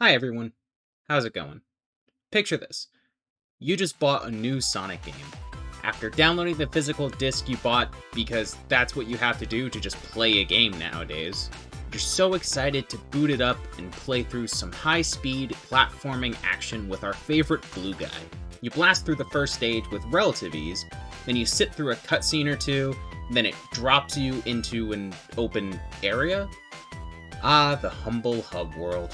Hi everyone, how's it going? Picture this. You just bought a new Sonic game. After downloading the physical disc you bought, because that's what you have to do to just play a game nowadays, you're so excited to boot it up and play through some high-speed platforming action with our favorite blue guy. You blast through the first stage with relative ease, then you sit through a cutscene or two, then it drops you into an open area? Ah, the humble hub world.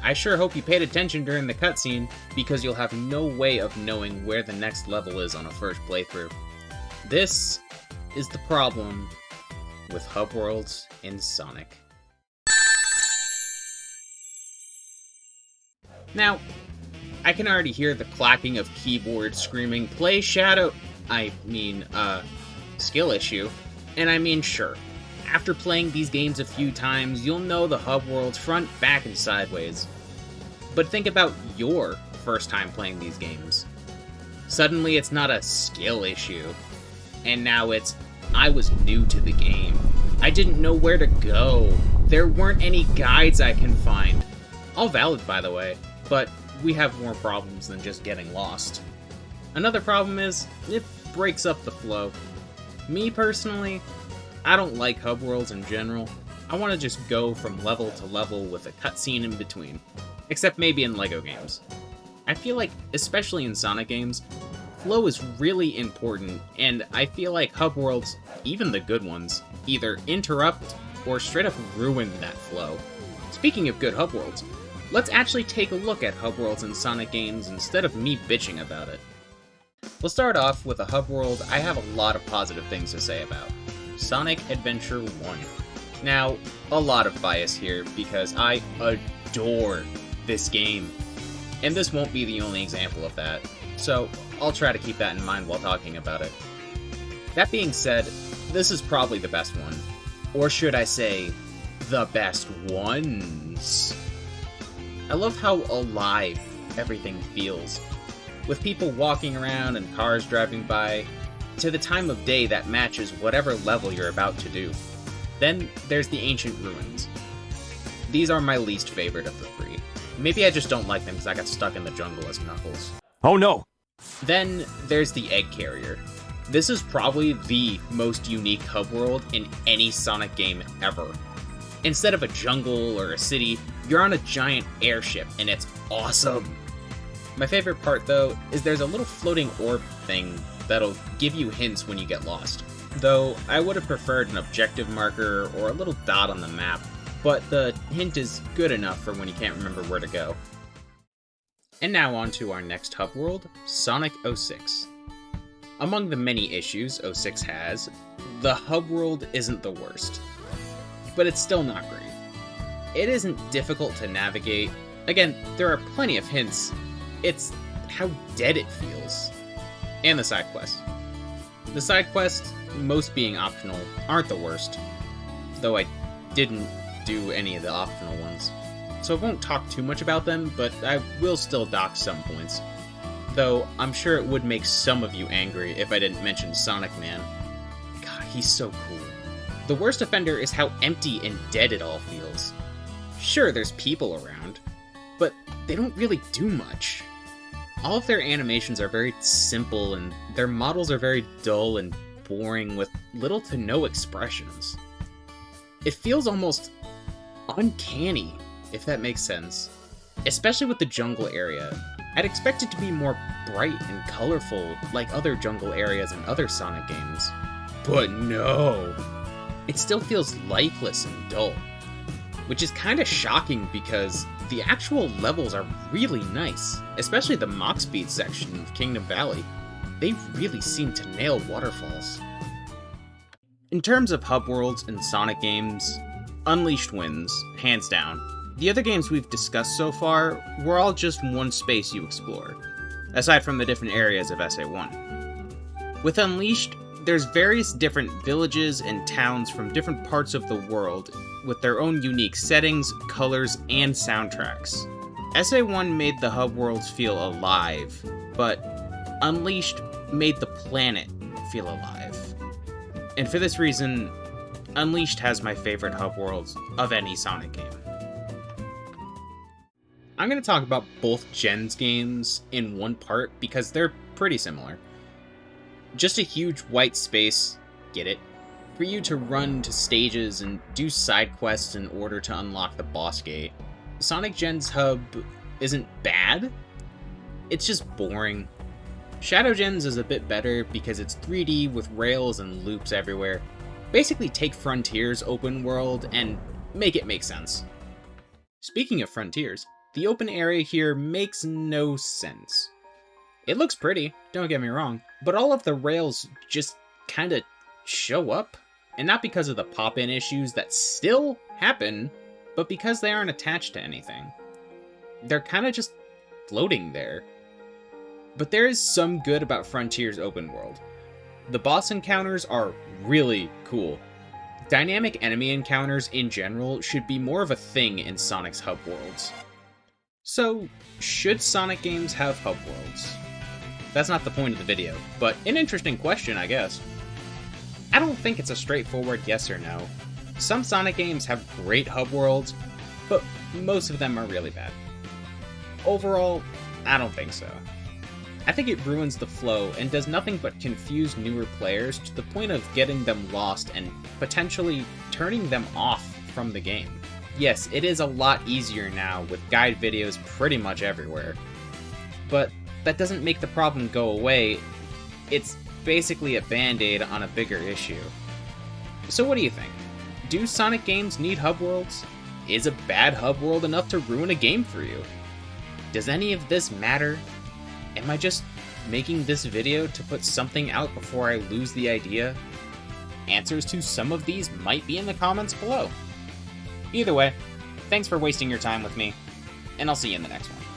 I sure hope you paid attention during the cutscene, because you'll have no way of knowing where the next level is on a first playthrough. This is the problem with hub worlds in Sonic. Now, I can already hear the clacking of keyboards screaming, "Play Shadow!" Skill issue. And I mean, sure. After playing these games a few times, you'll know the hub worlds front, back, and sideways. But think about your first time playing these games. Suddenly it's not a skill issue. And now it's, I was new to the game. I didn't know where to go. There weren't any guides I can find. All valid, by the way, but we have more problems than just getting lost. Another problem is, it breaks up the flow. Me personally, I don't like hub worlds in general. I want to just go from level to level with a cutscene in between. Except maybe in LEGO games. I feel like, especially in Sonic games, flow is really important, and I feel like hub worlds, even the good ones, either interrupt or straight up ruin that flow. Speaking of good hub worlds, let's actually take a look at hub worlds in Sonic games instead of me bitching about it. We'll start off with a hub world I have a lot of positive things to say about. Sonic Adventure 1. Now, a lot of bias here because I adore this game. And this won't be the only example of that, so I'll try to keep that in mind while talking about it. That being said, this is probably the best one. Or should I say, the best ones. I love how alive everything feels. With people walking around and cars driving by, to the time of day that matches whatever level you're about to do. Then there's the ancient ruins. These are my least favorite of the three. Maybe I just don't like them because I got stuck in the jungle as Knuckles. Oh no! Then there's the Egg Carrier. This is probably the most unique hub world in any Sonic game ever. Instead of a jungle or a city, you're on a giant airship, and it's awesome! My favorite part, though, is there's a little floating orb thing that'll give you hints when you get lost. Though, I would have preferred an objective marker or a little dot on the map, but the hint is good enough for when you can't remember where to go. And now on to our next hub world, Sonic 06. Among the many issues 06 has, the hub world isn't the worst. But it's still not great. It isn't difficult to navigate. Again, there are plenty of hints. It's how dead it feels. And the side quests. The side quests, most being optional, aren't the worst. Though I didn't do any of the optional ones. So I won't talk too much about them, but I will still dock some points. Though I'm sure it would make some of you angry if I didn't mention Sonic Man. God, he's so cool. The worst offender is how empty and dead it all feels. Sure, there's people around, but they don't really do much. All of their animations are very simple, and their models are very dull and boring with little to no expressions. It feels almost uncanny, if that makes sense. Especially with the jungle area. I'd expect it to be more bright and colorful like other jungle areas in other Sonic games. But no! It still feels lifeless and dull. Which is kinda shocking because the actual levels are really nice, especially the Mach Speed section of Kingdom Valley. They really seem to nail waterfalls. In terms of hub worlds in Sonic games, Unleashed wins, hands down. The other games we've discussed so far were all just one space you explore, aside from the different areas of SA1. With Unleashed, there's various different villages and towns from different parts of the world with their own unique settings, colors, and soundtracks. SA1 made the hub worlds feel alive, but Unleashed made the planet feel alive. And for this reason, Unleashed has my favorite hub worlds of any Sonic game. I'm going to talk about both Gens games in one part because they're pretty similar. Just a huge white space, get it, for you to run to stages and do side quests in order to unlock the boss gate. Sonic Gens Hub isn't bad, it's just boring. Shadow Gens is a bit better because it's 3D with rails and loops everywhere. Basically take Frontiers open world and make it make sense. Speaking of Frontiers, the open area here makes no sense. It looks pretty, don't get me wrong, but all of the rails just kinda show up. And not because of the pop-in issues that still happen, but because they aren't attached to anything. They're kinda just floating there. But there is some good about Frontiers open world. The boss encounters are really cool. Dynamic enemy encounters in general should be more of a thing in Sonic's hub worlds. So, should Sonic games have hub worlds? That's not the point of the video, but an interesting question, I guess. I don't think it's a straightforward yes or no. Some Sonic games have great hub worlds, but most of them are really bad. Overall, I don't think so. I think it ruins the flow and does nothing but confuse newer players to the point of getting them lost and potentially turning them off from the game. Yes, it is a lot easier now with guide videos pretty much everywhere, but that doesn't make the problem go away. It's basically a band-aid on a bigger issue. So what do you think? Do Sonic games need hub worlds? Is a bad hub world enough to ruin a game for you? Does any of this matter? Am I just making this video to put something out before I lose the idea? Answers to some of these might be in the comments below. Either way, thanks for wasting your time with me, and I'll see you in the next one.